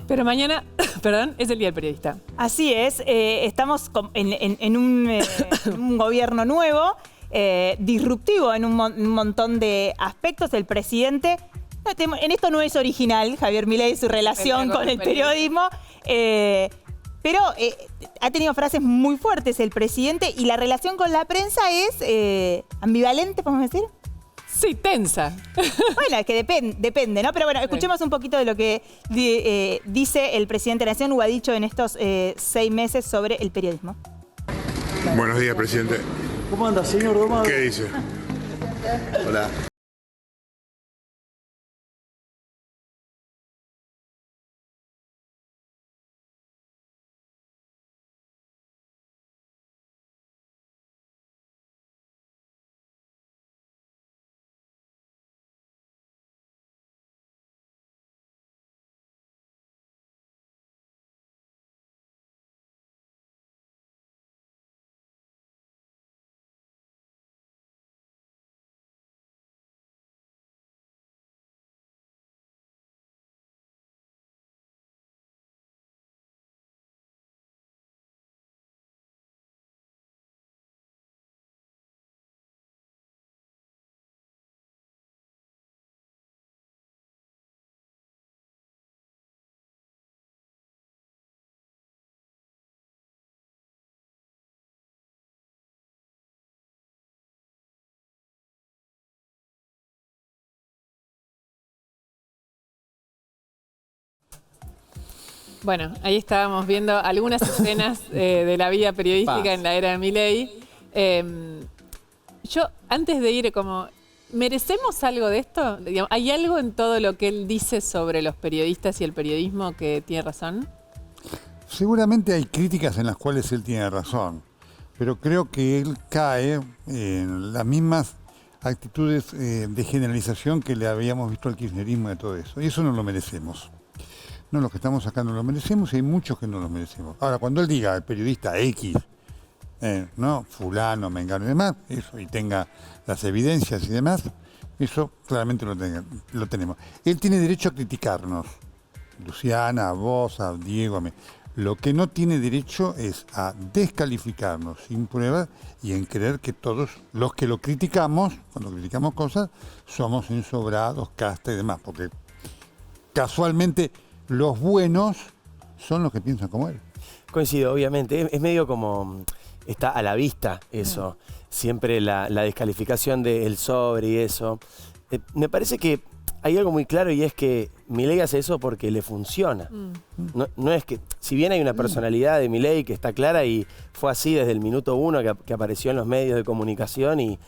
Pero mañana, perdón, es el Día del Periodista. Así es, estamos en un gobierno nuevo, disruptivo en un montón de aspectos. El presidente, en esto no es original, Javier Milei, su relación con el periodismo, pero ha tenido frases muy fuertes el presidente y la relación con la prensa es ambivalente, podemos decir. Sí, tensa. Bueno, es que depende, ¿no? Pero bueno, escuchemos un poquito de lo que dice el presidente de la Nación o ha dicho en estos 6 meses sobre el periodismo. Buenos días, presidente. ¿Cómo anda, señor Domado? ¿Qué dice? Hola. Bueno, ahí estábamos viendo algunas escenas de la vida periodística en la era de Milei. Yo, antes de ir, ¿merecemos algo de esto? ¿Hay algo en todo lo que él dice sobre los periodistas y el periodismo que tiene razón? Seguramente hay críticas en las cuales él tiene razón, pero creo que él cae en las mismas actitudes de generalización que le habíamos visto al kirchnerismo de todo eso. Y eso no lo merecemos. No, los que estamos acá no lo merecemos y hay muchos que no lo merecemos. Ahora, cuando él diga el periodista X, ¿no? Fulano, mengano y demás, eso, y tenga las evidencias y demás, eso claramente lo tenemos. Él tiene derecho a criticarnos, Luciana, a vos, a Diego, a mí. Lo que no tiene derecho es a descalificarnos sin pruebas y en creer que todos los que lo criticamos, cuando criticamos cosas, somos ensobrados, casta y demás, porque casualmente los buenos son los que piensan como él. Coincido, obviamente. Es medio como... Está a la vista eso. Siempre la descalificación del sobre y eso. Me parece que hay algo muy claro y es que Milei hace eso porque le funciona. No es que... Si bien hay una personalidad de Milei que está clara y fue así desde el minuto 1 que apareció en los medios de comunicación y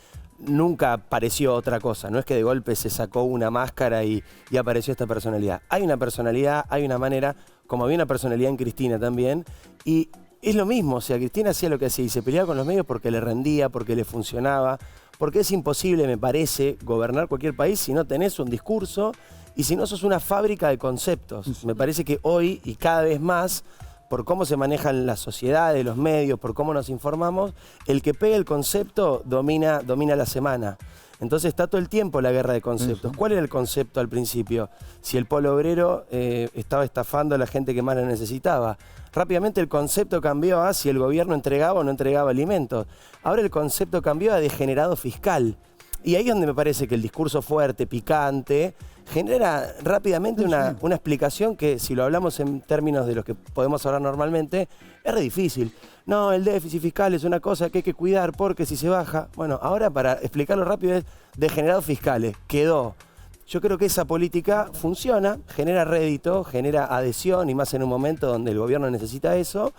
nunca apareció otra cosa. No es que de golpe se sacó una máscara y apareció esta personalidad. Hay una personalidad, hay una manera, como había una personalidad en Cristina también, y es lo mismo. O sea, Cristina hacía lo que hacía y se peleaba con los medios porque le rendía, porque le funcionaba, porque es imposible, me parece, gobernar cualquier país si no tenés un discurso y si no sos una fábrica de conceptos. Me parece que hoy, y cada vez más, por cómo se manejan las sociedades, los medios, por cómo nos informamos, el que pega el concepto domina la semana. Entonces está todo el tiempo la guerra de conceptos. ¿Cuál era el concepto al principio? Si el polo obrero estaba estafando a la gente que más lo necesitaba. Rápidamente el concepto cambió a si el gobierno entregaba o no entregaba alimentos. Ahora el concepto cambió a degenerado fiscal. Y ahí es donde me parece que el discurso fuerte, picante, genera rápidamente una explicación que, si lo hablamos en términos de los que podemos hablar normalmente, es re difícil. No, el déficit fiscal es una cosa que hay que cuidar porque si se baja... Bueno, ahora para explicarlo rápido es degenerados fiscales. Quedó. Yo creo que esa política funciona, genera rédito, genera adhesión y más en un momento donde el gobierno necesita eso.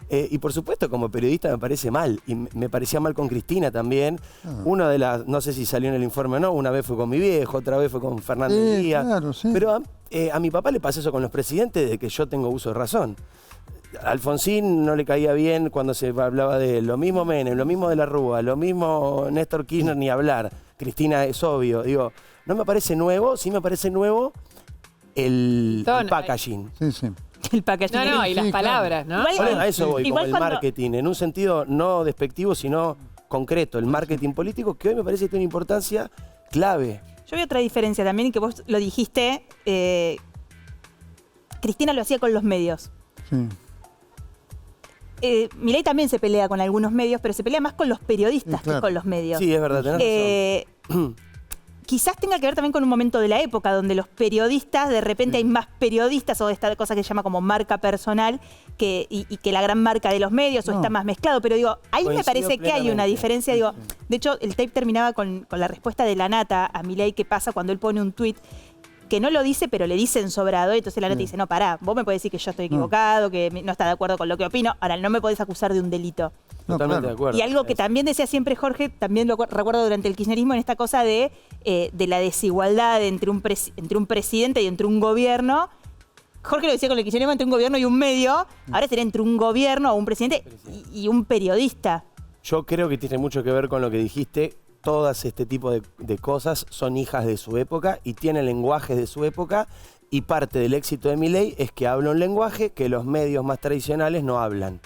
Y por supuesto, como periodista me parece mal, y me parecía mal con Cristina también. Una de las, no sé si salió en el informe o no, una vez fue con mi viejo, otra vez fue con Fernández Díaz. Claro, sí. Pero a mi papá le pasa eso con los presidentes de que yo tengo uso de razón. A Alfonsín no le caía bien cuando se hablaba de lo mismo Menem, lo mismo de la Rúa, lo mismo Néstor Kirchner, ni hablar. Cristina es obvio. Digo, no me parece nuevo, sí me parece nuevo el packaging. Sí, sí. El packaging. No, y las palabras, ¿no? Igual, a eso voy, como igual el cuando... marketing, en un sentido no despectivo, sino concreto. El marketing político, que hoy me parece que tiene una importancia clave. Yo veo otra diferencia también, y que vos lo dijiste, que Cristina lo hacía con los medios. Sí. Milei también se pelea con algunos medios, pero se pelea más con los periodistas claro. que con los medios. Sí, es verdad, tenés razón. Quizás tenga que ver también con un momento de la época donde los periodistas, de repente hay más periodistas o esta cosa que se llama como marca personal y que la gran marca de los medios o está más mezclado. Pero digo, ahí me Coincido parece que hay una plenamente. diferencia. Digo, de hecho, el tape terminaba con la respuesta de la Nata a Milei que pasa cuando él pone un tuit que no lo dice, pero le dicen sobrado. Y entonces la Nata dice, no, pará, vos me podés decir que yo estoy equivocado, que no está de acuerdo con lo que opino. Ahora, no me podés acusar de un delito. No, Totalmente claro. de acuerdo. Y algo que Eso. también decía siempre Jorge, también lo recuerdo durante el kirchnerismo, en esta cosa de la desigualdad entre un presidente y entre un gobierno. Jorge lo decía con el kirchnerismo, entre un gobierno y un medio. Ahora sería entre un gobierno o un presidente y un periodista. Yo creo que tiene mucho que ver con lo que dijiste. Todas este tipo de cosas son hijas de su época y tienen lenguajes de su época. Y parte del éxito de Milei es que habla un lenguaje que los medios más tradicionales no hablan.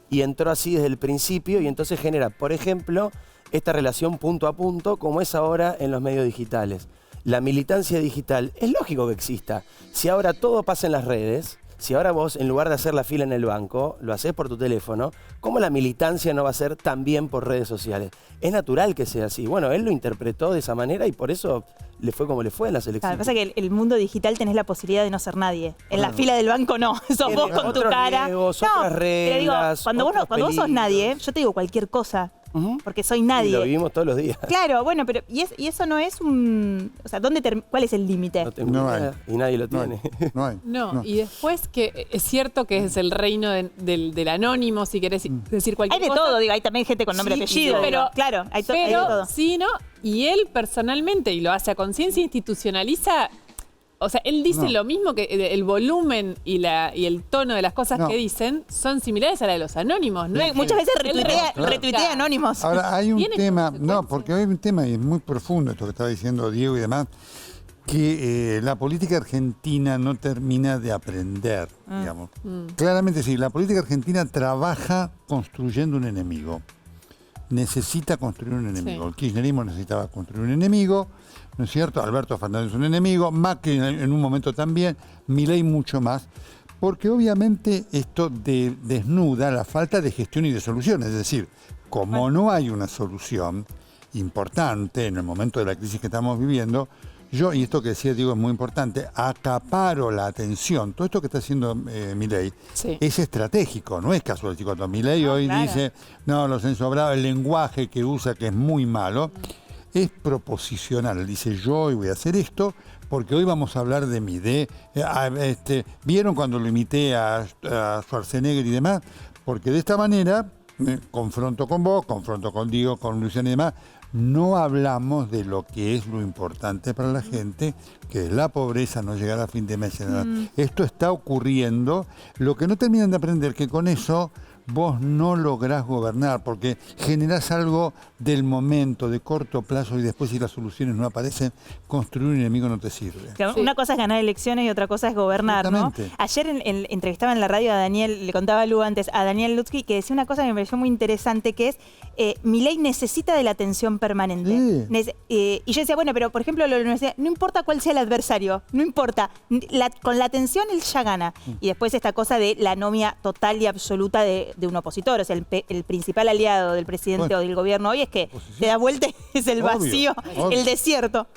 Y entró así desde el principio y entonces genera, por ejemplo, esta relación punto a punto como es ahora en los medios digitales. La militancia digital es lógico que exista. Si ahora todo pasa en las redes, si ahora vos en lugar de hacer la fila en el banco, lo hacés por tu teléfono, ¿cómo la militancia no va a ser también por redes sociales? Es natural que sea así. Bueno, él lo interpretó de esa manera y por eso le fue como le fue en las Claro, elecciones. lo que pasa es que el mundo digital tenés la posibilidad de no ser nadie. En la fila del banco no, sos vos con tu otros cara. riesgos, No, otras pero digo, reglas, cuando vos otros sos nadie, peligros. yo te digo cualquier cosa, Ujú. porque soy Y lo nadie. vivimos todos los días. Claro, bueno, pero y eso no es un... O sea, ¿cuál es el límite? No tengo No idea hay. y nadie lo No tiene. hay. No hay. No, y después que es cierto que es el reino del anónimo, si querés decir Hay cualquier de cosa. todo, digo, hay también gente con nombre y Sí, apellido, pero- digo, claro, hay de Pero todo. sí, ¿no? Y él personalmente, y lo hace a conciencia, institucionaliza. O sea, él dice No. lo mismo que el volumen y el tono de las cosas No. que dicen son similares a la de los anónimos, ¿no? Muchas veces Él retuitea anónimos. Ahora, hay un Tiene tema, consecuencias. no, porque hay un tema, y es muy profundo esto que estaba diciendo Diego y demás, que la política argentina no termina de aprender, digamos. Claramente sí, la política argentina trabaja construyendo un enemigo. Necesita construir un enemigo. Sí. El kirchnerismo necesitaba construir un enemigo, ¿no es cierto? Alberto Fernández es un enemigo, Macri en un momento también, Milei mucho más, porque obviamente esto desnuda la falta de gestión y de soluciones. Es decir, como no hay una solución importante en el momento de la crisis que estamos viviendo, yo, y esto que decía Diego es muy importante, acaparo la atención. Todo esto que está haciendo Milei Sí. es estratégico, no es casual. Cuando Milei hoy claro. dice, no, los ensobrados, el lenguaje que usa, que es muy malo, es proposicional. Él dice, yo hoy voy a hacer esto porque hoy vamos a hablar de mí. ¿Vieron cuando lo imité a Schwarzenegger y demás? Porque de esta manera, confronto con vos, confronto con Diego, con Luciana y demás, no hablamos de lo que es lo importante para la gente, que es la pobreza, no llegar a fin de mes. Esto está ocurriendo. Lo que no terminan de aprender, que con eso vos no lográs gobernar, porque generás algo del momento, de corto plazo, y después si las soluciones no aparecen, construir un enemigo no te sirve. Claro, Sí. una cosa es ganar elecciones y otra cosa es gobernar, ¿no? Exactamente. Ayer entrevistaba en la radio a Daniel, le contaba a Lu antes, a Daniel Lutzky, que decía una cosa que me pareció muy interesante, que es, Milei necesita de la atención permanente. Sí. Y yo decía, bueno, pero por ejemplo, lo de la universidad, no importa cuál sea el adversario, no importa, con la atención él ya gana. Y después esta cosa de la anomia total y absoluta de un opositor, o sea, el principal aliado del presidente Bueno. o del gobierno hoy es que Oposición. te da vuelta y es el Obvio, vacío, obvio. el desierto.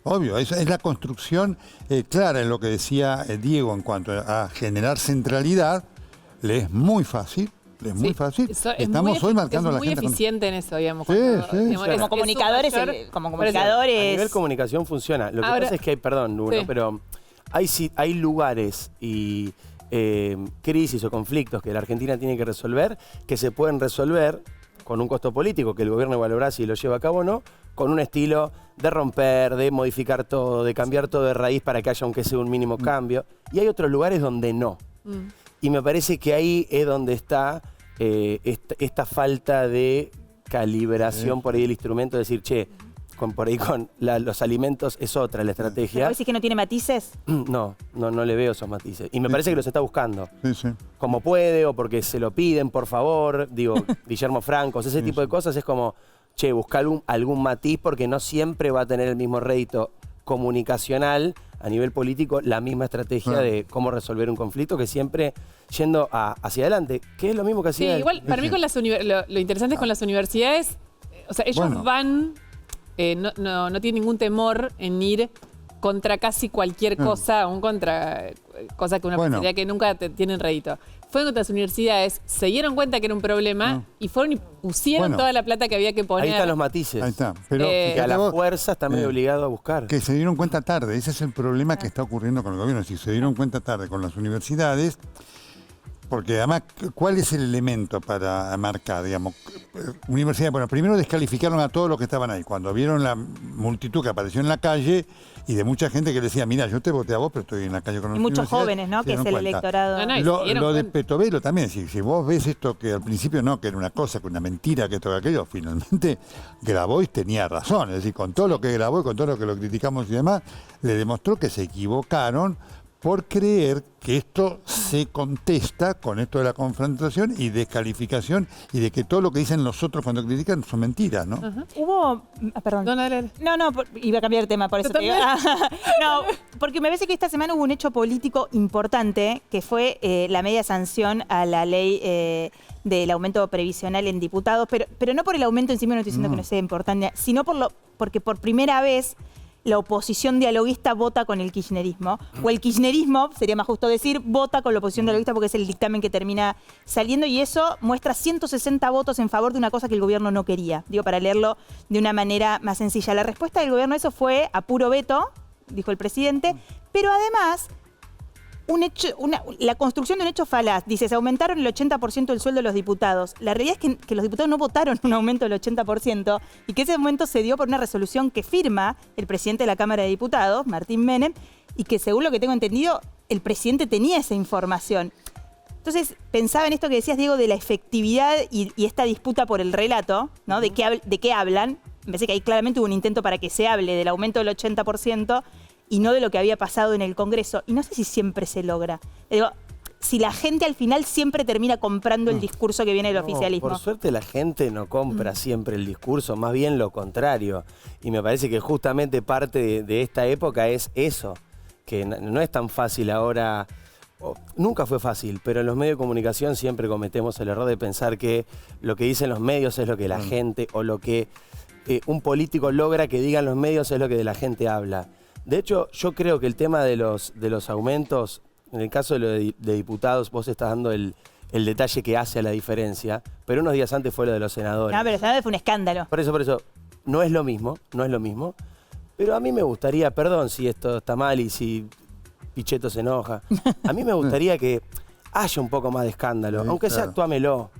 Obvio, es la construcción clara en lo que decía Diego en cuanto a generar centralidad. Le es muy fácil, le es muy Sí, fácil. eso es Estamos muy hoy marcando a la muy gente. eficiente en eso, digamos. Sí, sí, digamos, sí. es Como comunicadores, su mayor- como Por eso, A comunicadores. nivel comunicación funciona. Lo que Ahora- pasa es que hay, perdón, Nuno, Sí. pero hay lugares y crisis o conflictos que la Argentina tiene que resolver que se pueden resolver con un costo político que el gobierno evaluará si lo lleva a cabo o no, con un estilo de romper, de modificar todo, de cambiar todo de raíz para que haya aunque sea un mínimo cambio. Y hay otros lugares donde no. Mm. Y me parece que ahí es donde está esta falta de calibración por ahí del instrumento, de decir, che, por ahí con los alimentos es otra la ¿Pero estrategia. vos decís que no tiene matices? No le veo esos matices. Y me parece que los está buscando. Sí, sí. Como puede o porque se lo piden, por favor. Digo, Guillermo Francos, ese tipo de cosas es como, che, buscar algún matiz porque no siempre va a tener el mismo rédito comunicacional a nivel político la misma estrategia Claro. de cómo resolver un conflicto que siempre yendo hacia adelante, que es lo mismo que Sí, hacía... igual, para mí con lo interesante es con las universidades, o sea, ellos Bueno. van, no tienen ningún temor en ir contra casi cualquier cosa, aún contra cosas que una Bueno. posibilidad que nunca tienen rédito. Fueron contra las universidades, se dieron cuenta que era un problema y fueron y pusieron Bueno. toda la plata que había que poner. Ahí están los matices. Ahí está. Pero Eh, Que a fíjate la vos, fuerza está medio obligado a buscar. que se dieron cuenta tarde. Ese es el problema que está ocurriendo con el gobierno. Si se dieron cuenta tarde con las universidades, porque además, ¿cuál es el elemento para marcar? Digamos, universidades, bueno, primero descalificaron a todos los que estaban ahí. Cuando vieron la multitud que apareció en la calle y de mucha gente que decía, mira, yo te voté a vos, pero estoy en la calle con Y las muchos universidades", jóvenes, ¿no? se Que es dieron el cuenta. electorado. No, no, y se Lo dieron de cuenta. Petovelo también, si vos ves esto que al principio no, que era una cosa, que una mentira, que esto, que aquello, finalmente Grabois tenía razón, es decir, con todo lo que grabó y con todo lo que lo criticamos y demás, le demostró que se equivocaron por creer que esto se contesta con esto de la confrontación y descalificación y de que todo lo que dicen los otros cuando critican son mentiras, ¿no? Hubo... perdón. No, no, no. No, iba a cambiar de tema, por eso Yo te digo. No, porque me parece que esta semana hubo un hecho político importante, que fue la media sanción a la ley del aumento previsional en diputados, pero no por el aumento en sí, no estoy diciendo que no sea importante, sino porque por primera vez la oposición dialoguista vota con el kirchnerismo, o el kirchnerismo, sería más justo decir, vota con la oposición dialoguista porque es el dictamen que termina saliendo, y eso muestra 160 votos en favor de una cosa que el gobierno no quería. Digo, para leerlo de una manera más sencilla. La respuesta del gobierno a eso fue a puro veto, dijo el presidente, pero además la construcción de un hecho falaz. Dice, se aumentaron el 80% el sueldo de los diputados. La realidad es que los diputados no votaron un aumento del 80% y que ese aumento se dio por una resolución que firma el presidente de la Cámara de Diputados, Martín Menem, y que según lo que tengo entendido, el presidente tenía esa información. Entonces, pensaba en esto que decías, Diego, de la efectividad y esta disputa por el relato, ¿no? ¿De qué hablan? Me parece que ahí claramente hubo un intento para que se hable del aumento del 80%, y no de lo que había pasado en el Congreso. Y no sé si siempre se logra. Digo, si la gente al final siempre termina comprando el discurso que viene del oficialismo. Por suerte la gente no compra siempre el discurso, más bien lo contrario. Y me parece que justamente parte de esta época es eso, que no es tan fácil ahora, nunca fue fácil, pero en los medios de comunicación siempre cometemos el error de pensar que lo que dicen los medios es lo que la gente, o lo que un político logra que digan los medios es lo que de la gente habla. De hecho, yo creo que el tema de los aumentos, en el caso de diputados, vos estás dando el detalle que hace a la diferencia, pero unos días antes fue lo de los senadores. No, pero esta fue un escándalo. Por eso, no es lo mismo, pero a mí me gustaría, perdón si esto está mal y si Pichetto se enoja, a mí me gustaría que haya un poco más de escándalo, Sí, aunque sea claro. actuámelo.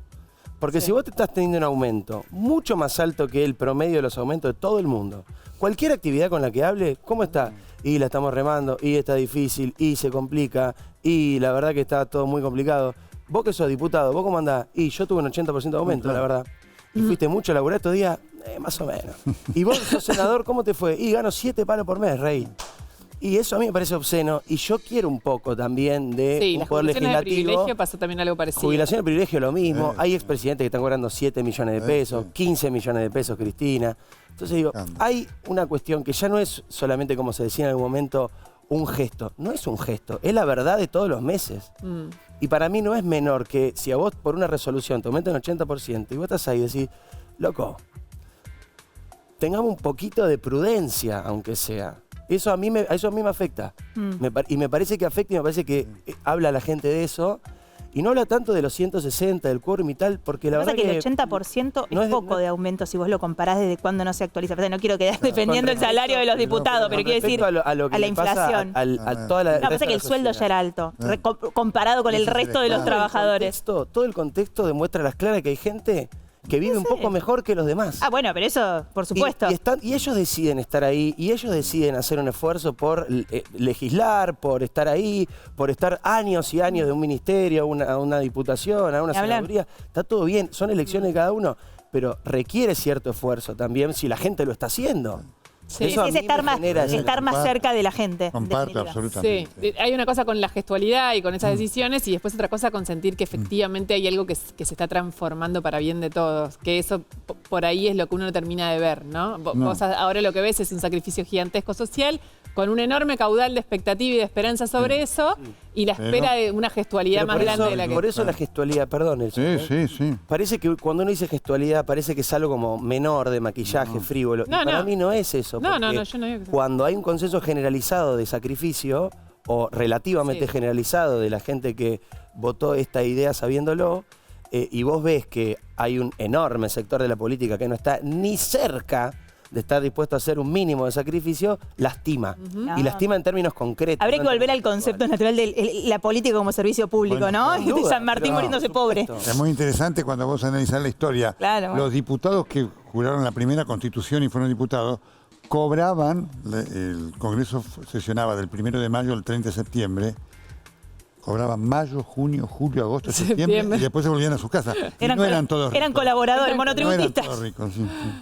Porque si vos te estás teniendo un aumento mucho más alto que el promedio de los aumentos de todo el mundo, cualquier actividad con la que hable, ¿cómo está? Y la estamos remando, y está difícil, y se complica, y la verdad que está todo muy complicado. Vos que sos diputado, ¿vos cómo andás? Y yo tuve un 80% de aumento, Claro. la verdad. ¿Y fuiste mucho a laburar estos días? Más o menos. ¿Y vos sos senador, cómo te fue? Y gano 7 palos por mes, rey. Y eso a mí me parece obsceno, y yo quiero un poco también de Sí, un las poder jubilaciones de legislativo. privilegio pasó también algo parecido. Jubilación de privilegio, lo mismo. Hay expresidentes que están cobrando 7 millones de pesos, 15 millones de pesos, Cristina. Entonces digo, hay una cuestión que ya no es solamente, como se decía en algún momento, un gesto. No es un gesto, es la verdad de todos los meses. Y para mí no es menor que si a vos por una resolución te aumentan el 80% y vos estás ahí y decís, loco, tengamos un poquito de prudencia, aunque sea. Eso a mí me afecta. Y me parece que afecta y me parece que habla la gente de eso. Y no habla tanto de los 160, del quórum y tal, porque la Lo que verdad pasa es que el 80% no es es- poco no- de aumento si vos lo comparás desde cuándo no se actualiza. O sea, no quiero quedar defendiendo el respecto- salario de los diputados, pero con quiero decir respecto a lo que a la le pasa inflación. a toda la No, resto pasa de que la el sueldo ya sociedad. era alto, comparado con el Ese es el resto de los escándalo. trabajadores. Todo el contexto demuestra a las claras que hay gente que vive un poco mejor que los demás. Ah, bueno, pero eso, por supuesto. Y ellos deciden estar ahí, y ellos deciden hacer un esfuerzo por legislar, por estar ahí, por estar años y años de un ministerio, a una diputación, a una Ni hablar. senaduría. Está todo bien, son elecciones de cada uno, pero requiere cierto esfuerzo también si la gente lo está haciendo. Sí. Eso a es mí estar me más, genera ese- estar más cerca de la gente. en Comparto definitiva. absolutamente. Sí, hay una cosa con la gestualidad y con esas decisiones y después otra cosa con sentir que efectivamente hay algo que se está transformando para bien de todos, que eso por ahí es lo que uno no termina de ver, ¿no? No. Vos ahora lo que ves es un sacrificio gigantesco social con un enorme caudal de expectativa y de esperanza sobre eso, y la espera de una gestualidad más grande de la que... Por eso la gestualidad, perdón. Sí. Parece que cuando uno dice gestualidad, parece que es algo como menor de maquillaje, frívolo. No, y para mí no es eso. No, porque yo no digo que sea. cuando hay un consenso generalizado de sacrificio, o relativamente Sí. generalizado de la gente que votó esta idea sabiéndolo, y vos ves que hay un enorme sector de la política que no está ni cerca de estar dispuesto a hacer un mínimo de sacrificio, lastima. Y lastima en términos concretos. Habría no que en volver al términos concepto puntuales. natural de la política como servicio público, Bueno, ¿no? sin De duda, San Martín pero muriéndose por pobre. supuesto. Es muy interesante cuando vos analizás la historia. Claro, bueno. Los diputados que juraron la primera constitución y fueron diputados cobraban, el Congreso sesionaba del 1 de mayo al 30 de septiembre, cobraban mayo, junio, julio, agosto, septiembre, y después se volvían a sus casas. Y no eran todos Eran ricos. colaboradores, No eran monotributistas. todos ricos, sí.